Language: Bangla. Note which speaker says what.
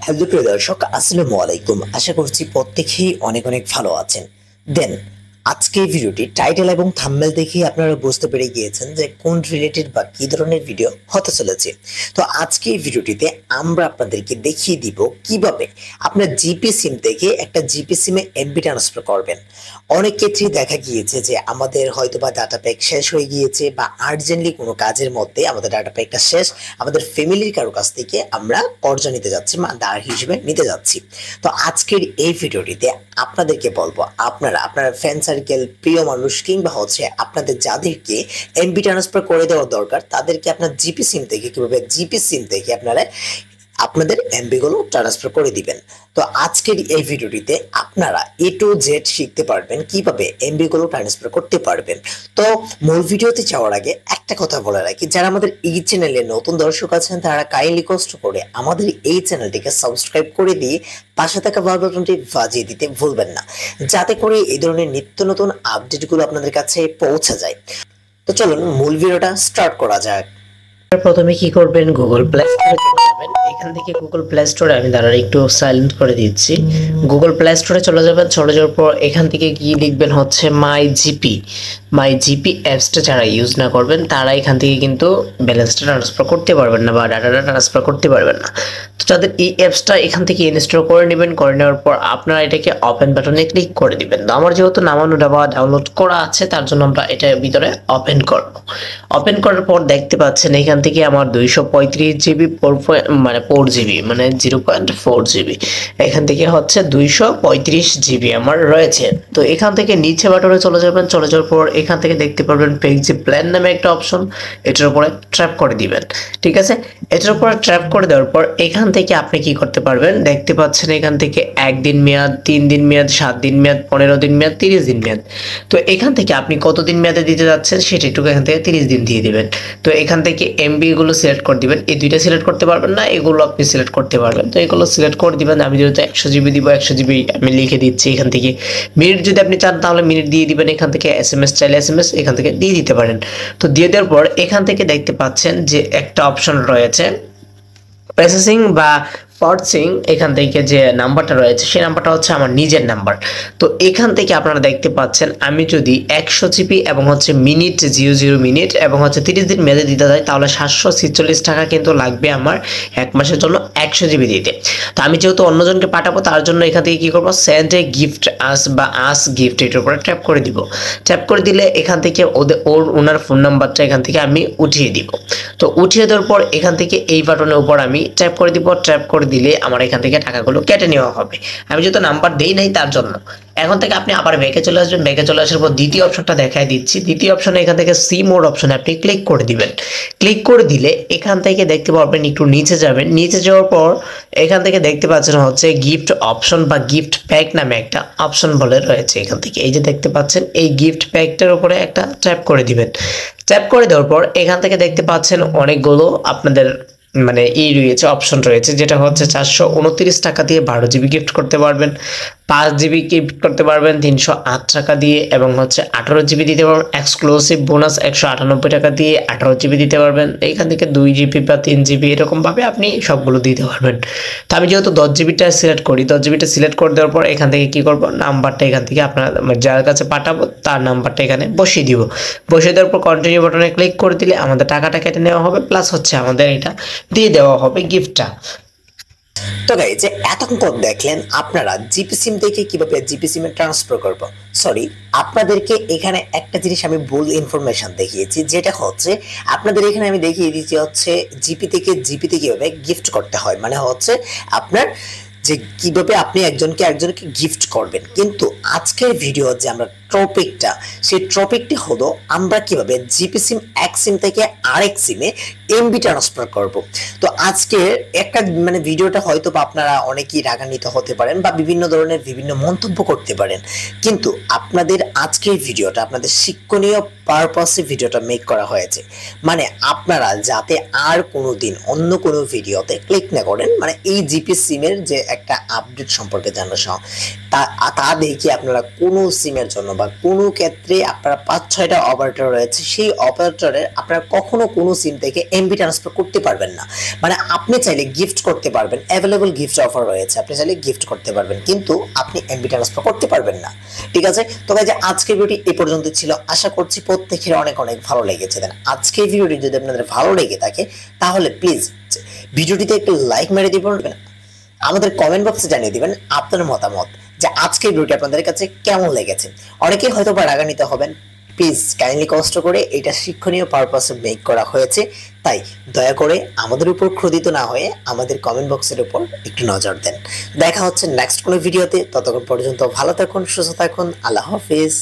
Speaker 1: হ্যালো প্রিয় দর্শক, আসসালামু আলাইকুম। আশা করছি প্রত্যেকেই অনেক অনেক ভালো আছেন। দেন আজকে এই ভিডিওটি টাইটেল এবং থাম্বনেল দেখে আপনারা বুঝতে পেরে গিয়েছেন যে কোন রিলেটেড বা কি ধরনের ভিডিও হতে চলেছে। তো আজকে এই ভিডিওটিতে আমরা আপনাদেরকে দেখিয়ে দিব কিভাবে আপনার জিপি সিম থেকে একটা জিপি সিমে এমবি ট্রান্সফার করবেন। অনেক ক্ষেত্রেই দেখা গিয়েছে যে আমাদের হয়তোবা ডাটা প্যাক শেষ হয়ে গিয়েছে বা আর্জেন্টলি কোনো কাজের মধ্যে আমাদের ডাটা প্যাকটা শেষ, আমাদের ফ্যামিলির কারো কাছ থেকে আমরা কর্জ নিতে যাচ্ছি বা ধার হিসেবে নিতে যাচ্ছি। তো আজকের এই ভিডিওটিতে আপনাদেরকে বলবো আপনারা আপনার ফ্রেন্ড সার্কেল, প্রিয় মানুষ কিংবা হচ্ছে আপনাদের যাদেরকে এমবি ট্রান্সফার করে দেওয়া দরকার তাদেরকে আপনার জিপি সিম থেকে কিভাবে জিপি সিম থেকে আপনারা আপনাদের এমবি গুলো ট্রান্সফার করে দিবেন। তো আজকের এই ভিডিওটিতে আপনারা এ টু জেড শিখতে পারবেন কিভাবে এমবি গুলো ট্রান্সফার করতে পারবেন। তো মূল ভিডিওতে যাওয়ার আগে একটা কথা বলে রাখি, যারা আমাদের এই চ্যানেলে নতুন দর্শক আছেন তারা কাইন্ডলি কষ্ট করে আমাদের এই চ্যানেলটিকে সাবস্ক্রাইব করে দিয়ে পাশে থাকা বেল বাটনটি বাজিয়ে দিতে ভুলবেন না, যাতে করে এই ধরনের নিত্য নতুন আপডেটগুলো আপনাদের কাছে পৌঁছে যায়। তো চলুন মূল ভিডিওটা স্টার্ট করা যাক।
Speaker 2: প্রথমে কি করবেন, গুগল প্লে স্টোরে চলে যাবেন। এখান থেকে গুগল প্লে স্টোরে আমি দাঁড়ার একটু সাইলেন্ট করে দিচ্ছি। গুগল প্লে স্টোরে চলে যাবেন। চলে যাওয়ার পর এখান থেকে কি লিখবেন হচ্ছে মাই জিপি অ্যাপসটা যারা ইউজ না করবেন তারা এখান থেকে কিন্তু ব্যালেন্সটা ট্রান্সফার করতে পারবেন না বা ডাটাটা ট্রান্সফার করতে পারবেন না। তো যাদের এই অ্যাপসটা এখান থেকে ইনস্টল করে নেবেন, করে নেওয়ার পর আপনারা এটাকে ওপেন বাটনে ক্লিক করে দিবেন। তো আমার যেহেতু নামানো বা ডাউনলোড করা আছে তার জন্য আমরা এটার ভিতরে ওপেন করব। ওপেন করার পর দেখতে পাচ্ছেন এখান থেকে আমার 235 জিবি 4 জিবি মানে 0.4 জিবি, এখান থেকে হচ্ছে 235 জিবি আমার রয়েছে। তো এখান থেকে নিচে বাটনে চলে যাবেন। চলে যাওয়ার পর এখান থেকে দেখতে পারবেন পেজি প্ল্যান নামে একটা অপশন, এটার উপরে ট্র্যাপ করে দিবেন। ঠিক আছে, এটার উপরে ট্র্যাপ করে দেওয়ার পর এখান থেকে আপনি কি করতে পারবেন, দেখতে পাচ্ছেন এখান থেকে 1 দিন মেয়াদ, 3 দিন মেয়াদ, 7 দিন মেয়াদ, 15 দিন মেয়াদ, 30 দিন মেয়াদ। তো এখান থেকে আপনি কতদিন মেয়াদে দিতে যাচ্ছেন সেটা একটু এখান থেকে 30 দিন দিয়ে দিবেন। তো এখান থেকে এমবি গুলো সিলেক্ট করে দিবেন। এই দুইটা সিলেক্ট করতে পারবেন না, এগুলো আপনি সিলেক্ট করতে পারবেন। তো এগুলো সিলেক্ট করে দিবেন। আমি যেহেতু 100 জিবি দিব, 100 জিবি আমি লিখে দিচ্ছি। এখান থেকে মিনিট যদি আপনি চান তাহলে মিনিট দিয়ে দিবেন। এখান থেকে এসএমএস চাইলে এসএমএস এখান থেকে দিয়ে দিতে পারেন। তো দিয়ে দেওয়ার পর এখান থেকে দেখতে পাচ্ছেন যে একটা অপশন রয়েছে প্রসেসিং বা পার্সিং। এখান থেকে যে নাম্বারটা রয়েছে সেই নাম্বারটা হচ্ছে আমার নিজের নাম্বার। তো এখান থেকে আপনারা দেখতে পাচ্ছেন আমি যদি 100 জিবি এবং হচ্ছে মিনিট 00 মিনিট এবং হচ্ছে 30 দিন মেয়াদে দিতে যাই তাহলে 746 টাকা কিন্তু লাগবে আমার 1 মাসের জন্য 100 জিবি দিতে। তো আমি যেহেতু অন্যজনকে পাঠাবো তার জন্য এখান থেকে কি করবো, সেন্ড এ গিফট আস বা আস গিফট এটার উপরে ট্যাপ করে দিব। ট্যাপ করে দিলে এখান থেকে ওনার ফোন নাম্বারটা এখান থেকে আমি উঠিয়ে দিব। তো উঠিয়ে দেওয়ার পর এখান থেকে এই বাটনের উপর আমি ট্যাপ করে দিব। ট্যাপ করে দিলে আমার এখান থেকে টাকাগুলো কেটে নেওয়া হবে। আমি যেহেতু নাম্বার দেই নাই তার জন্য। এখন থেকে আপনি আবার ব্যাকে চলে আসবেন। ব্যাকে চলে আসার পর দ্বিতীয় অপশনটা দেখাই দিচ্ছি। দ্বিতীয় অপশনে এখান থেকে সি মোড অপশনে আপনি ক্লিক করে দিবেন। ক্লিক করে দিলে এখান থেকে দেখতে পারবেন একটু নিচে যাবেন। নিচে যাওয়ার পর এখান থেকে দেখতে পাচ্ছেন হচ্ছে গিফট অপশন বা গিফট প্যাক নামে একটা অপশন বলে রয়েছে। এখান থেকে এই যে দেখতে পাচ্ছেন এই গিফট প্যাকটার উপরে একটা ট্যাপ করে দিবেন। ট্যাপ করে দেওয়ার পর এখান থেকে দেখতে পাচ্ছেন অনেকগুলো আপনাদের মানে এই রয়েছে অপশন রয়েছে, যেটা হচ্ছে 429 টাকা দিয়ে 12 জিবি গিফট করতে পারবেন, 5 জিবি গিফট করতে পারবেন 308 টাকা দিয়ে এবং হচ্ছে 18 জিবি দিতে পারবেন। এক্সক্লুসিভ বোনাস 198 টাকা দিয়ে 18 জিবি দিতে পারবেন। এইখান থেকে 2 জিবি বা 3 জিবি এরকমভাবে আপনি সবগুলো দিতে পারবেন। তো আমি যেহেতু 10 জিবিটা সিলেক্ট করি, 10 জিবিটা সিলেক্ট করে দেওয়ার পর এখান থেকে কি করব, নাম্বারটা এখান থেকে আপনার যার কাছে পাঠাবো তার নাম্বারটা এখানে বসিয়ে দিব। বসিয়ে দেওয়ার পর কন্টিনিউ বাটনে ক্লিক করে দিলে আমাদের টাকাটা কেটে নেওয়া হবে, প্লাস হচ্ছে আমাদের এটা দিয়ে দেওয়া হবে গিফটটা।
Speaker 1: তো গাইজ এতক্ষণ দেখলেন আপনারা জিপি সিম থেকে কিভাবে জিপি সিমে ট্রান্সফার করব। সরি, আপনাদেরকে এখানে একটা জিনিস আমি ভুল ইনফরমেশন দেখিয়েছি, যেটা হচ্ছে আপনাদের এখানে আমি দেখিয়ে দিচ্ছি হচ্ছে জিপিতে কিভাবে গিফট করতে হয়, মানে হচ্ছে আপনার যে কিভাবে আপনি একজনকে গিফট করবেন। কিন্তু আজকের ভিডিও যে আমরা টপিকটা, সেই টপিকটি হলো আমরা কিভাবে জিপি সিম এক সিম থেকে আরেক সিমে এমবি ট্রান্সফার করব। তো আজকে একটা মানে ভিডিওটা হয়তো বা আপনারা অনেকেই রাগান্বিত হতে পারেন বা বিভিন্ন ধরনের বিভিন্ন মন্তব্য করতে পারেন, কিন্তু আপনাদের আজকের ভিডিওটা আপনাদের শিক্ষণীয় পারপাসে ভিডিওটা মেক করা হয়েছে। মানে আপনারা যাতে আর কোনো দিন অন্য কোনো ভিডিওতে ক্লিক না করেন, মানে এই জিপি সিমের যে একটা আপডেট সম্পর্কে জানা সহ তা দেখে আপনারা কোনো সিমের জন্য বা কোনো ক্ষেত্রে আপনারা 5-6টা অপারেটর রয়েছে, সেই অপারেটরের আপনারা কখনো কোনো সিম থেকে এমবি ট্রান্সফার করতে পারবেন না। মানে আপনি চাইলে গিফট করতে পারবেন, অ্যাভেলেবল গিফট অফার রয়েছে, আপনি চাইলে গিফট করতে পারবেন, কিন্তু আপনি এমবি ট্রান্সফার করতে পারবেন না। ঠিক আছে, তো গাইজ আজকের ভিডিওটি এই পর্যন্ত ছিল। আশা করছি প্রত্যেকের অনেক অনেক ভালো লেগেছে। দেন আজকের ভিডিওটি যদি আপনাদের ভালো লেগে থাকে তাহলে প্লিজ ভিডিওটিতে একটু লাইক মেরে দিবেন, আমাদের কমেন্ট বক্সে জানিয়ে দিবেন আপনার মতামত যে আজকের ভিডিওটি আপনাদের কাছে কেমন লেগেছে। অনেকেই হয়তো বা রাগান্বিত হবেন, প্লিজ কাইন্ডলি কষ্ট করে এটা শিক্ষণীয় পারপাসে মেক করা হয়েছে, তাই দয়া করে আমাদের উপর ক্রোধিত না হয়ে আমাদের কমেন্ট বক্সের উপর একটু নজর দেন। দেখা হচ্ছে নেক্সট কোনো ভিডিওতে, ততক্ষণ পর্যন্ত ভালো থাকুন, সুস্থ থাকুন, আল্লাহ হাফেজ।